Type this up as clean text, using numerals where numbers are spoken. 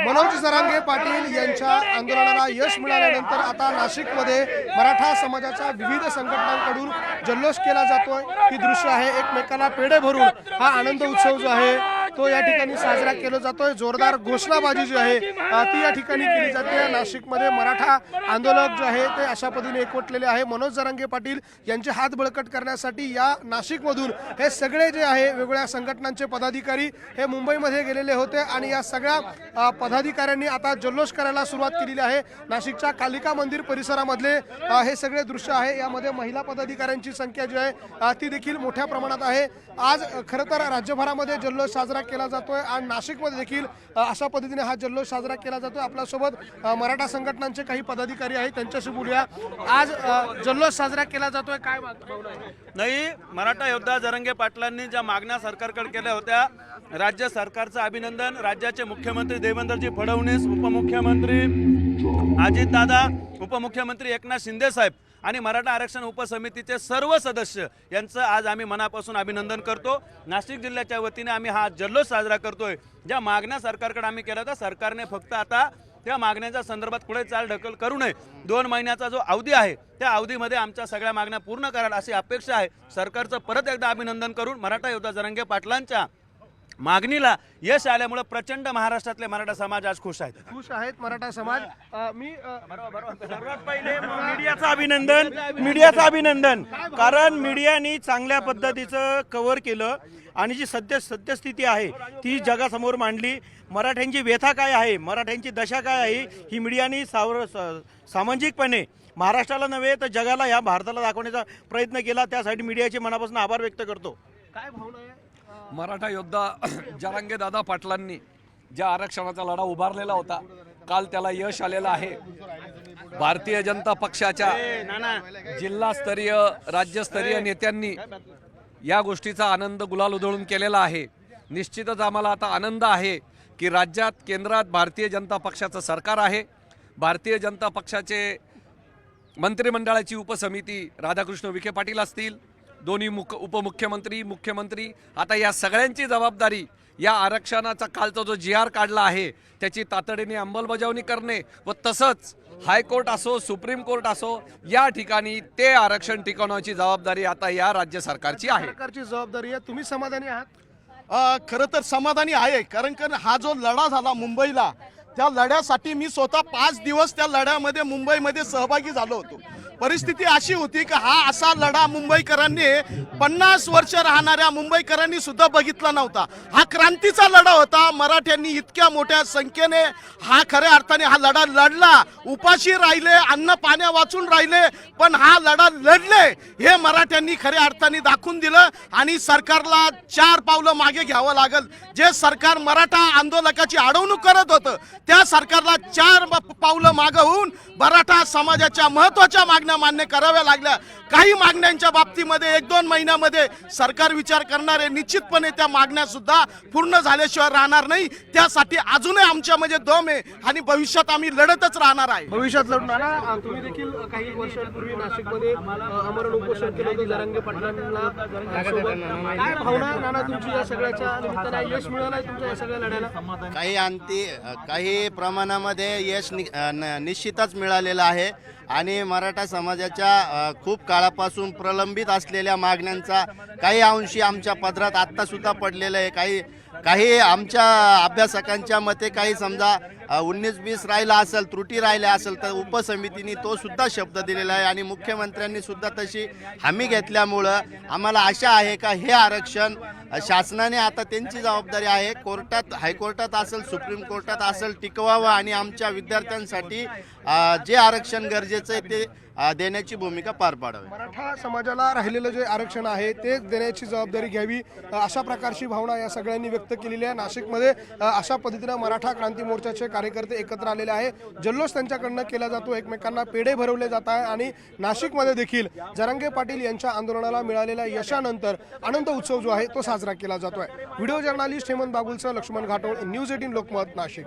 मनोज जरांगे पाटील यांच्या आंदोलनाला यश मिळाल्यानंतर आता नाशिकमध्ये मराठा समाजाच्या विविध संघटनांकडून जल्लोष केला जातोय। ही दृश्य आहे, एकमेकांना पेढे भरून हा आनंद उत्सव जो आहे तो या ठिकाणी साजरा केला जातोय। जोरदार घोषणाबाजी जी आहे ती या ठिकाणी केली जाते। नाशिकमध्ये मराठा आंदोलक जे आहे ते अशा पद्धतीने एकवटलेले आहे। मनोज जरांगे पाटील यांचे हात बळकट करण्यासाठी या नाशिकमधून हे सगळे जे आहे वेगवेगळ्या संघटनांचे पदाधिकारी हे मुंबईमध्ये गेलेले होते आणि या सगळ्या पदाधिकाऱ्यांनी आता जल्लोष करायला सुरुवात केलेली आहे। नाशिकच्या कालिका मंदिर परिसरामधले हे सगळे दृश्य आहे। यामध्ये महिला पदाधिकाऱ्यांची संख्या जी आहे ती देखील मोठ्या प्रमाणात आहे। आज खरं तर राज्यभरामध्ये जल्लोष साजरा केला जातोय आणि नाशिकमध्ये देखील अशा पद्धतीने हा जल्लोष साजरा केला जातोय। आपल्यासोबत मराठा संघटनांचे काही पदाधिकारी आहेत, त्यांच्याशी बोलूया। आज जल्लोष साजरा केला जातोय, काय नाही, मराठा योद्धा जरांगे पाटलांनी ज्या मागण्या सरकारकडे केल्या होत्या, राज्य सरकारचं अभिनंदन। राज्याचे मुख्यमंत्री देवेंद्रजी फडणवीस, उपमुख्यमंत्री अजितदादा, उपमुख्यमंत्री एकनाथ शिंदे साहेब आणि मराठा आरक्षण उपसमितीचे सर्व सदस्य यांचं आज आम्ही मनापासून अभिनंदन करतो। नाशिक जिल्ह्याच्या वतीने आम्ही हा जल्लोष साजरा करतोय। ज्या मागण्या सरकारकडे आम्ही केल्या होत्या, सरकारने फक्त आता त्या मागण्याच्या संदर्भात पुढे चालढकल करू नये। 2 महिन्याचा जो अवधी आहे त्या अवधीमध्ये आमच्या सगळ्या मागण्या पूर्ण कराल अशी अपेक्षा आहे। सरकारचं परत एकदा अभिनंदन करून मराठा योद्धा जरांगे पाटलांच्या मागणीला यश आल्यामुळे प्रचंड महाराष्ट्रातले मराठा समाज आज खुश आहेत। मराठा समाज सर्वात पहिले मीडियाचं अभिनंदन, कारण मीडियाने चांगल्या पद्धतीचं कव्हर केलं आणि जी सद्यस्थिती आहे ती जगासमोर मांडली। मराठ्यांची व्यथा काय आहे, मराठ्यांची दशा काय आहे, ही मीडियाने सामाजिकपणे महाराष्ट्राला नव्हे तर जगाला, या भारताला दाखवण्याचा प्रयत्न केला। त्यासाठी मीडियाचे मनापासून आभार व्यक्त करतो। काय भावना आहे? मराठा योद्धा जरांगे दादा पाटलांनी ज्या आरक्षणाचा लढा उभारलेला होता, काल त्याला यश आलेलं आहे। भारतीय जनता पक्षाच्या जिल्हास्तरीय राज्यस्तरीय नेत्यांनी या गोष्टीचा आनंद गुलाल उधळून केलेला आहे। निश्चितच आम्हाला आता आनंद आहे की राज्यात केंद्रात भारतीय जनता पक्षाचं सरकार आहे। भारतीय जनता पक्षाचे मंत्रिमंडळाची उपसमिती राधाकृष्ण विखे पाटील असतील, दोन्ही उपमुख्यमंत्री, मुख्यमंत्री, आता या सगळ्यांची जबाबदारी या आरक्षणाचा कालचा जो GR काढला आहे त्याची तातडीने अंमलबजावणी करणे व तसंच हायकोर्ट असो, सुप्रीम कोर्ट असो, या ठिकाणी ते आरक्षण टिकवण्याची जबाबदारी आता या राज्य सरकारची आहे। सरकारची जबाबदारी आहे। तुम्ही समाधानी आहात? खरं तर समाधानी आहे, कारण हा जो लढा झाला मुंबईला, त्या लढ्यासाठी मी स्वतः 5 दिवस त्या लढ्यामध्ये मुंबईमध्ये सहभागी झालो होतो। परिस्थिती अशी होती की हा असा लढा मुंबईकरांनी 50 वर्ष राहणाऱ्या मुंबईकरांनी सुद्धा बघितला नव्हता। हा क्रांतीचा लढा होता। मराठ्यांनी इतक्या मोठ्या संख्येने हा खऱ्या अर्थाने हा लढा लढला। उपाशी राहिले, अन्न पाण्या वाचून राहिले, पण हा लढा लढले हे मराठ्यांनी खऱ्या अर्थाने दाखवून दिलं। आणि सरकारला 4 पावलं मागे घ्यावं लागल। जे सरकार मराठा आंदोलकाची अडवणूक करत होतं, त्या सरकारला 4 पावलं मागे होऊन मराठा समाजाच्या महत्त्वाच्या मागण्या मान्य कराव्या लागल्या। काही मागण्यांच्या बाबतीमध्ये 1-2 महिन्यामध्ये सरकार विचार करणारे, निश्चितपणे त्या मागण्या सुद्धा पूर्ण झाल्याशिवाय राहणार नाही। त्यासाठी अजूनही आमच्यामध्ये दम आहे आणि भविष्यात आम्ही लढतच राहणार आहे। भविष्यात लढणार। तुम्ही देखील काही वर्षांपूर्वी नाशिकमध्ये आमरण उपोषण केलं होतं जरांगे पाटलांना। काय भावना नाना तुमची या सगळ्याच्या निमित्ताने? यश मिळालं आहे तुमच्या या सगळ्या लढ्याला? काही प्रमाणामध्ये यश निश्चितच मिळालेलं आहे आणि मराठा समाजाच्या खूप काळापासून प्रलंबित असलेल्या मागण्यांचा काही अंशी आमच्या पदरात आत्ता सुद्धा पडलेलं आहे। काही आमच्या अभ्यासकांच्या मते काही समजा 19-20 राहिला असेल, त्रुटी राहिल्या असेल तर उपसमितीने तो सुद्धा शब्द दिलेला आहे आणि मुख्यमंत्र्यांनी सुद्धा तशी हमी घेतल्यामुळं आम्हाला आशा आहे का हे आरक्षण शासनाने, आता त्यांची जबाबदारी आहे, कोर्टात, हायकोर्टात असेल, सुप्रीम कोर्टात असेल, टिकवावं आणि आमच्या विद्यार्थ्यांसाठी जे आरक्षण गरजेचं आहे ते देण्याची भूमिका पार पाडावी। मराठा समाजाला राहिलेलं जे आरक्षण आहे ते देण्याची जबाबदारी घ्यावी, अशा प्रकारची भावना या सगळ्यांनी व्यक्त केलेली आहे। नाशिकमध्ये अशा पद्धतीने मराठा क्रांती मोर्चाचे कार्यकर्ते एकत्र आलेले आहे। जल्लोष त्यांच्याकडनं केला जातो, एकमेकांना पेढे भरवले जात आहे आणि नाशिकमध्ये देखील जरांगे पाटील यांच्या आंदोलनाला मिळालेल्या यशानंतर आनंद उत्सव जो आहे तो साजरा केला जातोय। व्हिडिओ जर्नलिस्ट हेमंत बागुलसह लक्ष्मण घाटोळ, न्यूज 18 लोकमत, नाशिक।